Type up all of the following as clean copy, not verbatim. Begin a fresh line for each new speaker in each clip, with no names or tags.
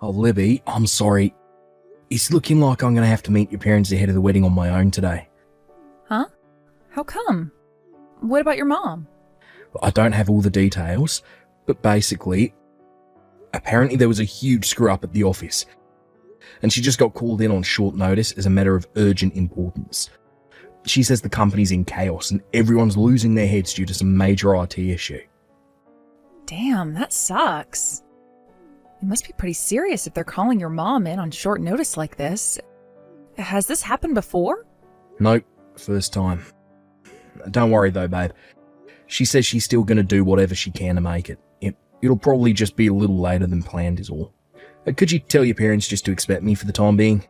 Oh, Libby, I'm sorry. It's looking like I'm going to have to meet your parents ahead of the wedding on my own today.
Huh? How come? What about your mom?
I don't have all the details, but basically, apparently there was a huge screw-up at the office, and she just got called in on short notice as a matter of urgent importance. She says the company's in chaos and everyone's losing their heads due to some major IT issue.
Damn, that sucks. It must be pretty serious if they're calling your mom in on short notice like this. Has this happened before?
Nope, first time. Don't worry though, babe. She says she's still going to do whatever she can to make it. It'll probably just be a little later than planned is all. Could you tell your parents just to expect me for the time being?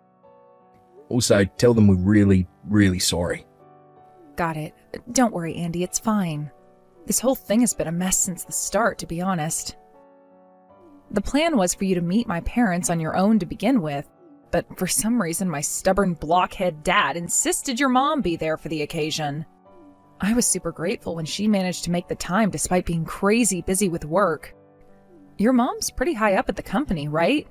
Also, tell them we're really, really sorry.
Got it. Don't worry, Andy, it's fine. This whole thing has been a mess since the start, to be honest. The plan was for you to meet my parents on your own to begin with, but for some reason my stubborn blockhead dad insisted your mom be there for the occasion. I was super grateful when she managed to make the time despite being crazy busy with work. Your mom's pretty high up at the company, right?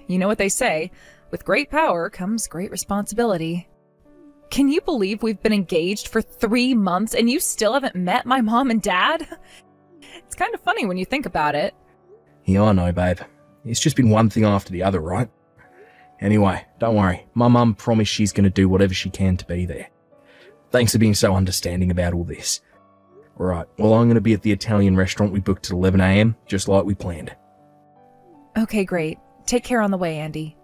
You know what they say, with great power comes great responsibility. Can you believe we've been engaged for 3 months and you still haven't met my mom and dad? It's kind of funny when you think about it.
Yeah, I know, babe. It's just been one thing after the other, right? Anyway, don't worry. My mum promised she's going to do whatever she can to be there. Thanks for being so understanding about all this. Alright, well, I'm going to be at the Italian restaurant we booked at 11 a.m, just like we planned.
Okay, great. Take care on the way, Andy.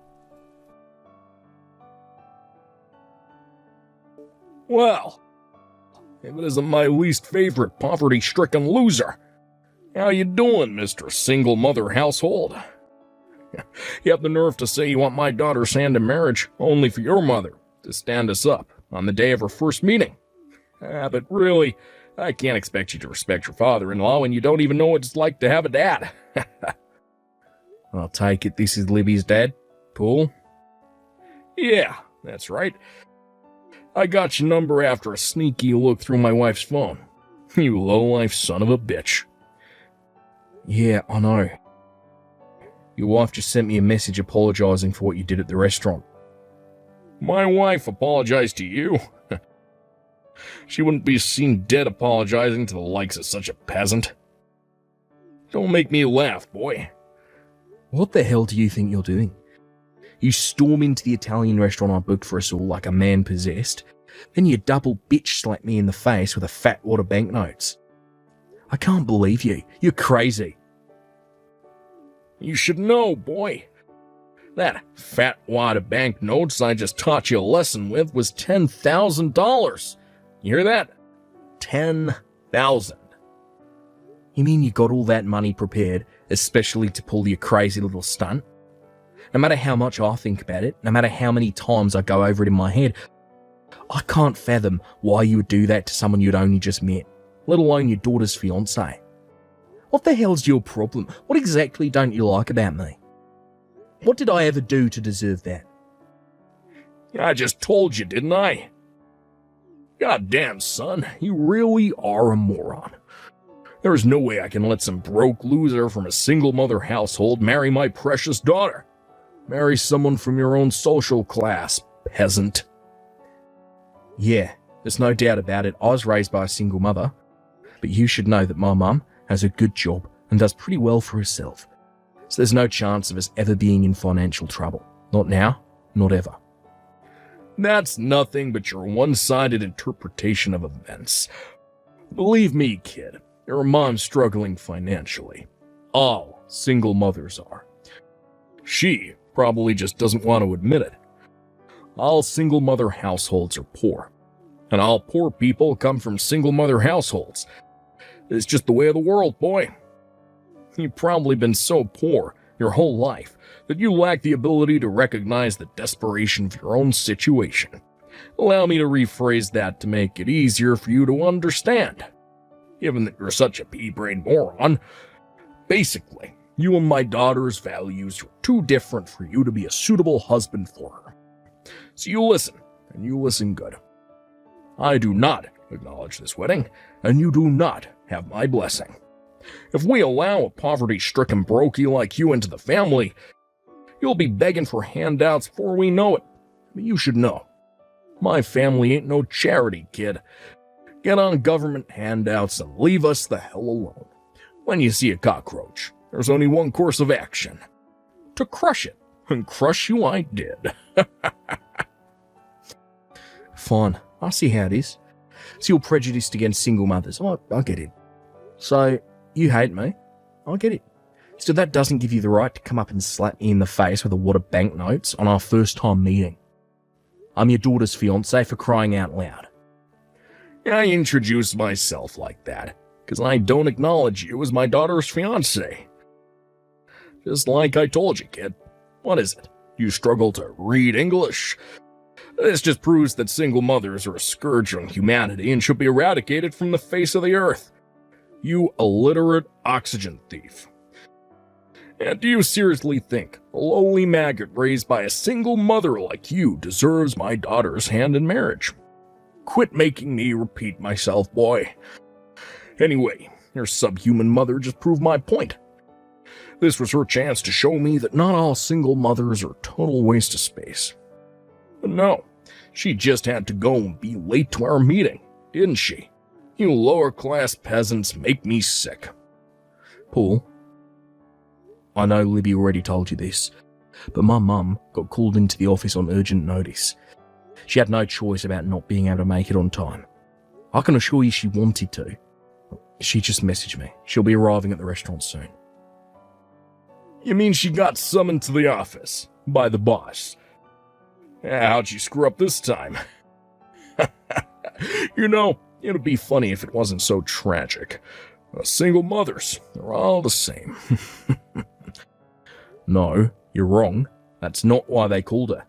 Well, if it isn't my least favorite poverty-stricken loser. How you doing, Mr. Single Mother Household? You have the nerve to say you want my daughter's hand in marriage only for your mother to stand us up on the day of her first meeting. But really, I can't expect you to respect your father-in-law when you don't even know what it's like to have a dad.
I'll take it this is Libby's dad, Paul?
Yeah, that's right. I got your number after a sneaky look through my wife's phone. You low-life son of a bitch.
Yeah, I know. Your wife just sent me a message apologizing for what you did at the restaurant.
My wife apologized to you? She wouldn't be seen dead apologizing to the likes of such a peasant. Don't make me laugh, boy.
What the hell do you think you're doing? You storm into the Italian restaurant I booked for us all like a man possessed, then you double bitch slap me in the face with a fat wad of banknotes. I can't believe you. You're crazy.
You should know, boy. That fat wad of banknotes I just taught you a lesson with was $10,000. You hear that? 10,000.
You mean you got all that money prepared, especially to pull your crazy little stunt? No matter how much I think about it, no matter how many times I go over it in my head, I can't fathom why you would do that to someone you'd only just met, let alone your daughter's fiancé. What the hell's your problem? What exactly don't you like about me? What did I ever do to deserve that?
I just told you, didn't I? Goddamn, son, you really are a moron. There is no way I can let some broke loser from a single mother household marry my precious daughter. Marry someone from your own social class, peasant.
Yeah, there's no doubt about it. I was raised by a single mother. But you should know that my mum has a good job and does pretty well for herself. So there's no chance of us ever being in financial trouble. Not now, not ever.
That's nothing but your one-sided interpretation of events. Believe me, kid, your mom's struggling financially. All single mothers are. She probably just doesn't want to admit it. All single mother households are poor. And all poor people come from single mother households. It's just the way of the world, boy. You've probably been so poor your whole life that you lack the ability to recognize the desperation of your own situation. Allow me to rephrase that to make it easier for you to understand. Given that you're such a pea-brained moron, basically, you and my daughter's values are too different for you to be a suitable husband for her. So you listen, and you listen good. I do not acknowledge this wedding, and you do not have my blessing. If we allow a poverty-stricken brokey like you into the family, You'll be begging for handouts before we know it. But you should know, my family ain't no charity, kid. Get on government handouts and leave us the hell alone. When you see a cockroach, there's only one course of action. To crush it. And crush you I did.
Fine, I see how it is. So you're prejudiced against single mothers. I get it. So, you hate me. I get it. So that doesn't give you the right to come up and slap me in the face with a wad of banknotes on our first time meeting. I'm your daughter's fiancé, for crying out loud.
I introduce myself like that because I don't acknowledge you as my daughter's fiancé. Just like I told you, kid. What is it? You struggle to read English? This just proves that single mothers are a scourge on humanity and should be eradicated from the face of the earth. You illiterate oxygen thief. And do you seriously think a lowly maggot raised by a single mother like you deserves my daughter's hand in marriage? Quit making me repeat myself, boy. Anyway, your subhuman mother just proved my point. This was her chance to show me that not all single mothers are a total waste of space. But no, she just had to go and be late to our meeting, didn't she? You lower-class peasants make me sick.
Paul, I know Libby already told you this, but my mum got called into the office on urgent notice. She had no choice about not being able to make it on time. I can assure you she wanted to. She just messaged me. She'll be arriving at the restaurant soon.
You mean she got summoned to the office by the boss? How'd she screw up this time? You know, it'd be funny if it wasn't so tragic. Single mothers, they're all the same.
No, you're wrong. That's not why they called her.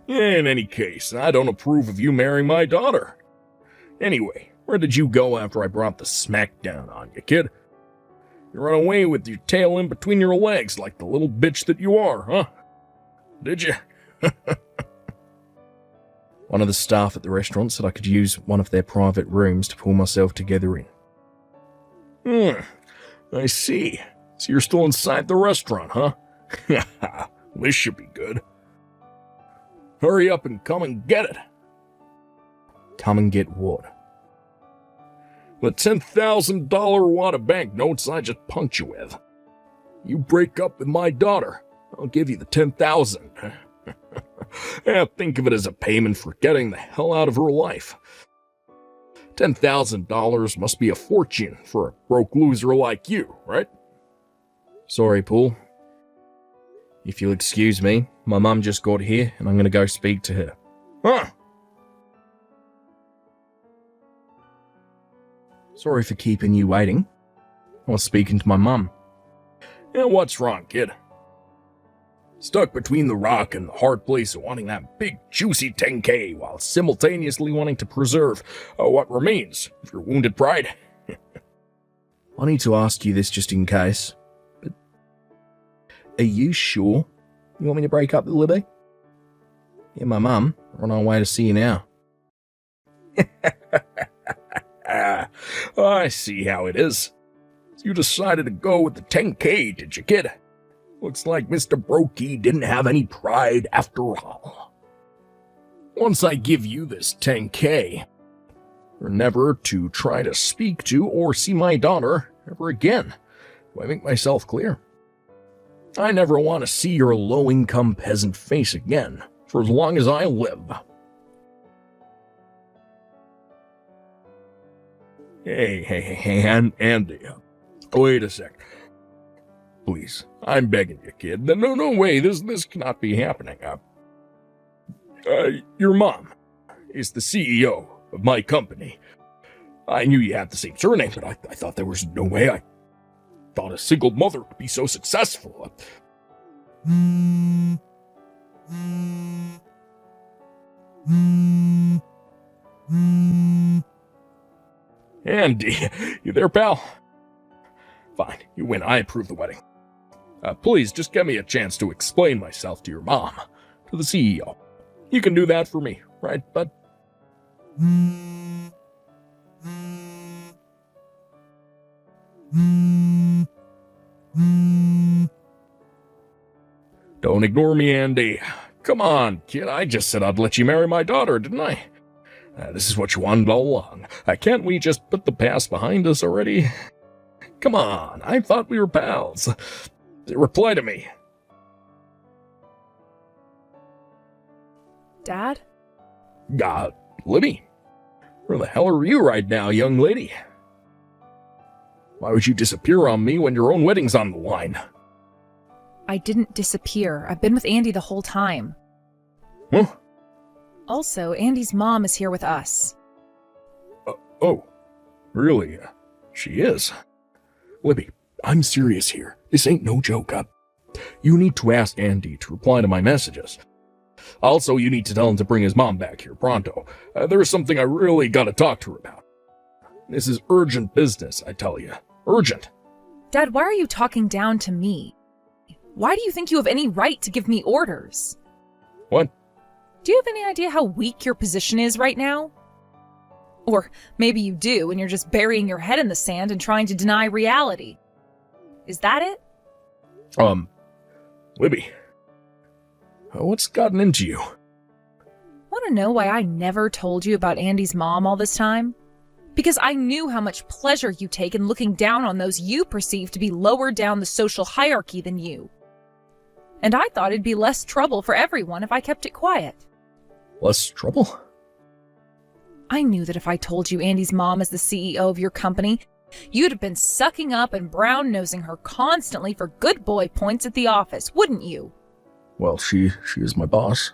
In any case, I don't approve of you marrying my daughter. Anyway, where did you go after I brought the smackdown on you, kid? You ran away with your tail in between your legs like the little bitch that you are, huh? Did you?
One of the staff at the restaurant said I could use one of their private rooms to pull myself together in.
I see. So you're still inside the restaurant, huh? This should be good. Hurry up and come and get it.
Come and get what?
The $10,000 wad of banknotes I just punked you with. You break up with my daughter, I'll give you the $10,000. Think of it as a payment for getting the hell out of her life. $10,000 must be a fortune for a broke loser like you, right?
Sorry, Paul. If you'll excuse me, my mum just got here and I'm going to go speak to her.
Huh?
Sorry for keeping you waiting. I was speaking to my mum.
Yeah, what's wrong, kid? Stuck between the rock and the hard place of wanting that big juicy 10K while simultaneously wanting to preserve what remains of your wounded pride.
I need to ask you this just in case, but are you sure you want me to break up with Libby? Yeah, my mum, we're on our way to see you now.
I see how it is. You decided to go with the 10K, did you, kid? Looks like Mr. Brokey didn't have any pride after all. Once I give you this 10K, you're never to try to speak to or see my daughter ever again. Do I make myself clear? I never want to see your low-income peasant face again for as long as I live. Hey, Andy. Wait a sec. Please, I'm begging you, kid. No way, this cannot be happening. Your mom is the CEO of my company. I knew you had the same surname, but I thought there was no way I thought a single mother could be so successful. Andy, you there, pal? Fine, you win. I approve the wedding. Please, just give me a chance to explain myself to your mom, to the CEO. You can do that for me, right, bud? Don't ignore me, Andy. Come on, kid, I just said I'd let you marry my daughter, didn't I? This is what you wanted all along. Can't we just put the past behind us already? Come on, I thought we were pals. Reply to me.
Dad?
Libby, where the hell are you right now, young lady? Why would you disappear on me when your own wedding's on the line?
I didn't disappear. I've been with Andy the whole time.
Huh?
Also, Andy's mom is here with us.
Oh, really? She is? Libby, I'm serious here. This ain't no joke. You need to ask Andy to reply to my messages. Also, you need to tell him to bring his mom back here pronto. There is something I really gotta talk to her about. This is urgent business, I tell you. Urgent.
Dad, why are you talking down to me? Why do you think you have any right to give me orders?
What?
Do you have any idea how weak your position is right now? Or maybe you do, and you're just burying your head in the sand and trying to deny reality. Is that it?
Libby. What's gotten into you?
Want to know why I never told you about Andy's mom all this time? Because I knew how much pleasure you take in looking down on those you perceive to be lower down the social hierarchy than you. And I thought it'd be less trouble for everyone if I kept it quiet.
Less trouble?
I knew that if I told you Andy's mom is the CEO of your company, you'd have been sucking up and brown-nosing her constantly for good boy points at the office, wouldn't you?
Well, she is my boss.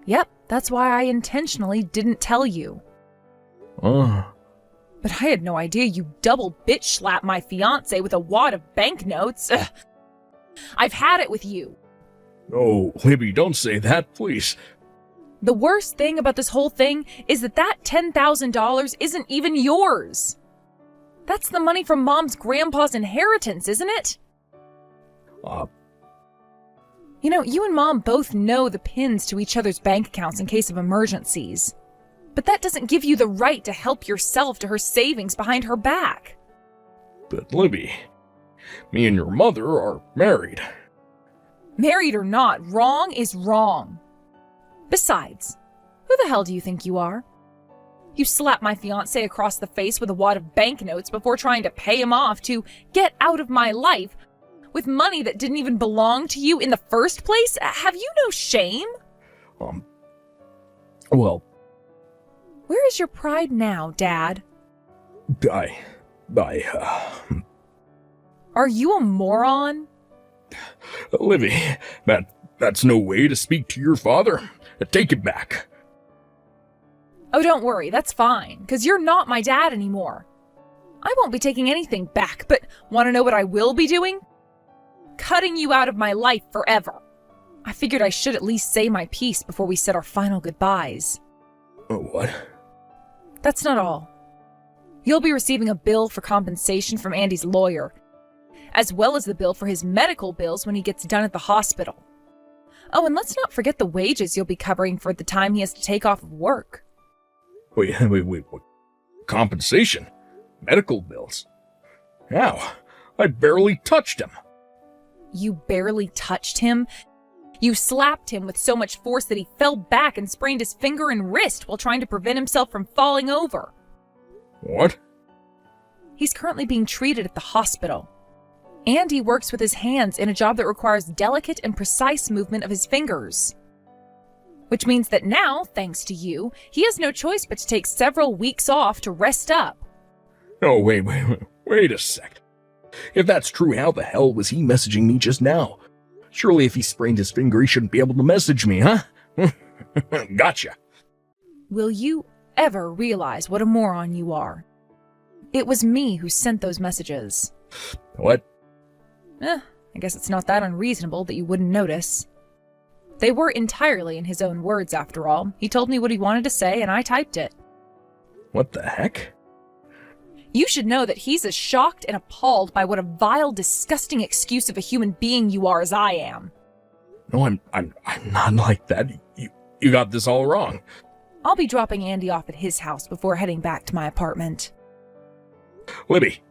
Yep, that's why I intentionally didn't tell you.
Oh.
But I had no idea you double bitch slapped my fiancé with a wad of banknotes. Ugh. I've had it with you.
Oh, Libby, don't say that, please.
The worst thing about this whole thing is that $10,000 isn't even yours. That's the money from Mom's grandpa's inheritance, isn't it? You know, you and Mom both know the pins to each other's bank accounts in case of emergencies. But that doesn't give you the right to help yourself to her savings behind her back.
But Libby, me and your mother are married.
Married or not, wrong is wrong. Besides, who the hell do you think you are? You slapped my fiancé across the face with a wad of banknotes before trying to pay him off to get out of my life with money that didn't even belong to you in the first place? Have you no shame?
Well...
Where is your pride now, Dad? Are you a moron?
Livy, that's no way to speak to your father. Take it back.
Oh, don't worry, that's fine, because you're not my dad anymore. I won't be taking anything back, but want to know what I will be doing? Cutting you out of my life forever. I figured I should at least say my piece before we said our final goodbyes.
What?
That's not all. You'll be receiving a bill for compensation from Andy's lawyer, as well as the bill for his medical bills when he gets done at the hospital. Oh, and let's not forget the wages you'll be covering for the time he has to take off of work.
Wait. Compensation? Medical bills? How? I barely touched him.
You barely touched him? You slapped him with so much force that he fell back and sprained his finger and wrist while trying to prevent himself from falling over.
What?
He's currently being treated at the hospital. Andy works with his hands in a job that requires delicate and precise movement of his fingers. Which means that now, thanks to you, he has no choice but to take several weeks off to rest up.
Oh, wait a sec. If that's true, how the hell was he messaging me just now? Surely if he sprained his finger, he shouldn't be able to message me, huh? Gotcha.
Will you ever realize what a moron you are? It was me who sent those messages.
What?
I guess it's not that unreasonable that you wouldn't notice. They were entirely in his own words, after all. He told me what he wanted to say, and I typed it.
What the heck?
You should know that he's as shocked and appalled by what a vile, disgusting excuse of a human being you are as I am.
No, I'm not like that. You got this all wrong.
I'll be dropping Andy off at his house before heading back to my apartment.
Libby.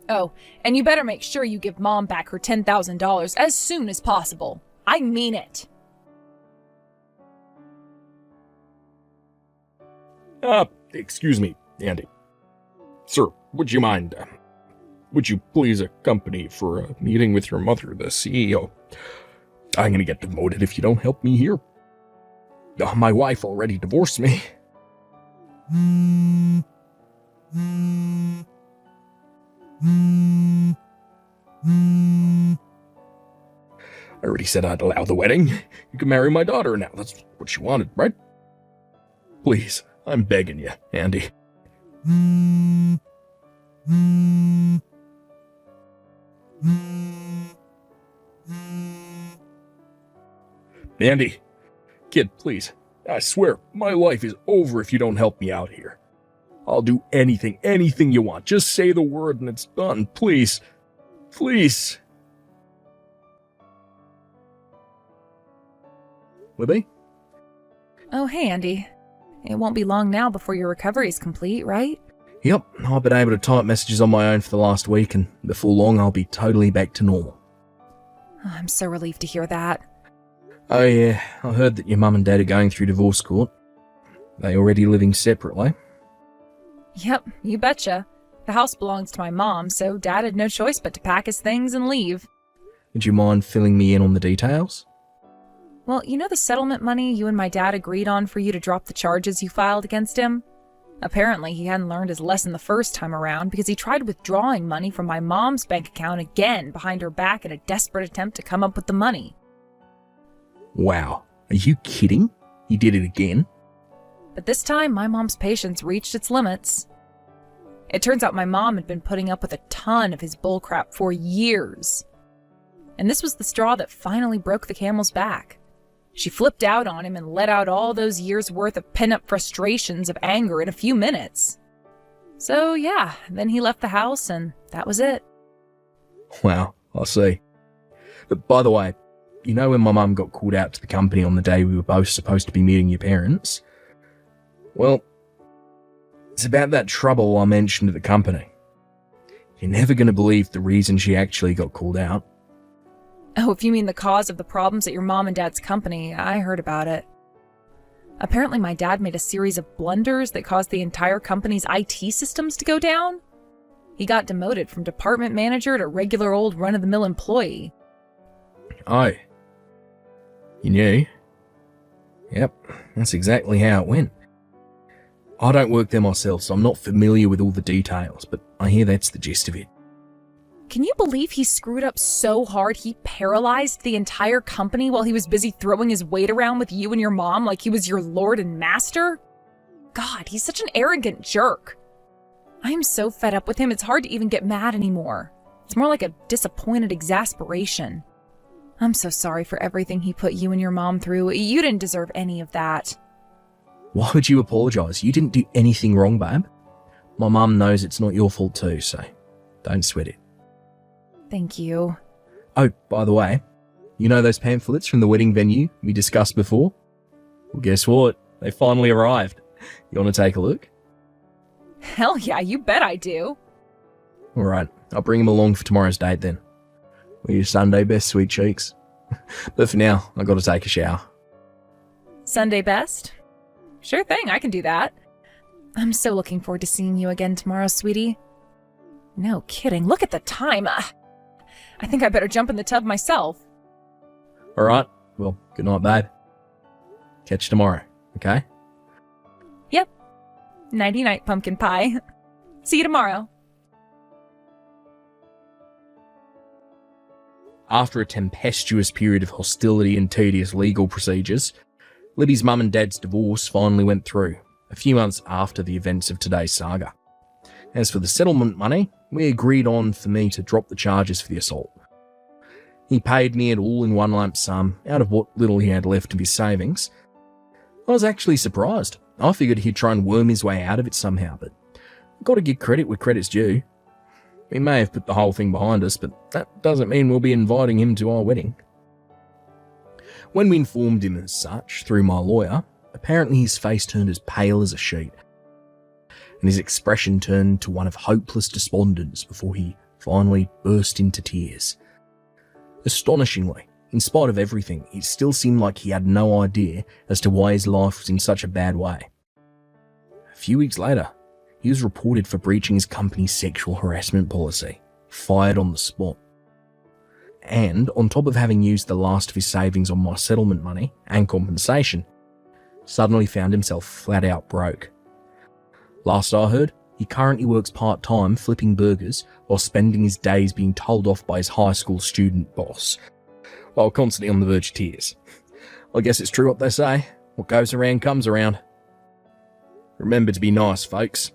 Oh, and you better make sure you give Mom back her $10,000 as soon as possible. I mean it.
Excuse me, Andy. Sir, would you mind, would you please accompany for a meeting with your mother, the CEO? I'm gonna get demoted if you don't help me here. My wife already divorced me. I already said I'd allow the wedding. You can marry my daughter now. That's what you wanted, right? Please, I'm begging you, Andy. Andy, kid, please. I swear, my life is over if you don't help me out here. I'll do anything you want. Just say the word and it's done. Please. Please. Libby?
Oh, hey, Andy. It won't be long now before your recovery's complete, right?
Yep, I've been able to type messages on my own for the last week, and before long I'll be totally back to normal.
Oh, I'm so relieved to hear that.
Oh yeah, I heard that your mum and dad are going through divorce court. They already living separately?
Yep, you betcha. The house belongs to my mom, so Dad had no choice but to pack his things and leave.
Would you mind filling me in on the details?
Well, you know the settlement money you and my dad agreed on for you to drop the charges you filed against him? Apparently, he hadn't learned his lesson the first time around because he tried withdrawing money from my mom's bank account again behind her back in a desperate attempt to come up with the money.
Wow, are you kidding? He did it again?
But this time, my mom's patience reached its limits. It turns out my mom had been putting up with a ton of his bullcrap for years. And this was the straw that finally broke the camel's back. She flipped out on him and let out all those years' worth of pent-up frustrations of anger in a few minutes. So yeah, then he left the house and that was it.
Wow, I see. But by the way, you know when my mum got called out to the company on the day we were both supposed to be meeting your parents? Well, it's about that trouble I mentioned at the company. You're never going to believe the reason she actually got called out.
Oh, if you mean the cause of the problems at your mom and dad's company, I heard about it. Apparently my dad made a series of blunders that caused the entire company's IT systems to go down. He got demoted from department manager to regular old run-of-the-mill employee.
Oh. You knew? Yep, that's exactly how it went. I don't work there myself, so I'm not familiar with all the details, but I hear that's the gist of it.
Can you believe he screwed up so hard he paralyzed the entire company while he was busy throwing his weight around with you and your mom like he was your lord and master? God, he's such an arrogant jerk. I am so fed up with him, it's hard to even get mad anymore. It's more like a disappointed exasperation. I'm so sorry for everything he put you and your mom through. You didn't deserve any of that.
Why would you apologise? You didn't do anything wrong, babe. My mum knows it's not your fault too, so don't sweat it.
Thank you.
Oh, by the way, you know those pamphlets from the wedding venue we discussed before? Well, guess what? They finally arrived. You want to take a look?
Hell yeah, you bet I do.
Alright, I'll bring them along for tomorrow's date then. We're your Sunday best, sweet cheeks. But for now, I've got to take a shower.
Sunday best? Sure thing, I can do that. I'm so looking forward to seeing you again tomorrow, sweetie. No kidding, look at the time. I think I better jump in the tub myself.
Alright, well, good night, babe. Catch you tomorrow, okay?
Yep. Nighty-night, pumpkin pie. See you tomorrow.
After a tempestuous period of hostility and tedious legal procedures, Libby's mum and dad's divorce finally went through, a few months after the events of today's saga. As for the settlement money, we agreed on for me to drop the charges for the assault. He paid me it all in one lump sum, out of what little he had left of his savings. I was actually surprised. I figured he'd try and worm his way out of it somehow, but I've got to give credit where credit's due. We may have put the whole thing behind us, but that doesn't mean we'll be inviting him to our wedding. When we informed him as such, through my lawyer, apparently his face turned as pale as a sheet, and his expression turned to one of hopeless despondence before he finally burst into tears. Astonishingly, In spite of everything, it still seemed like he had no idea as to why his life was in such a bad way. A few weeks later, he was reported for breaching his company's sexual harassment policy, fired on the spot. And on top of having used the last of his savings on my settlement money and compensation, suddenly found himself flat out broke. Last I heard, he currently works part-time flipping burgers while spending his days being told off by his high school student boss, while constantly on the verge of tears. I guess it's true what they say, what goes around comes around. Remember to be nice, folks.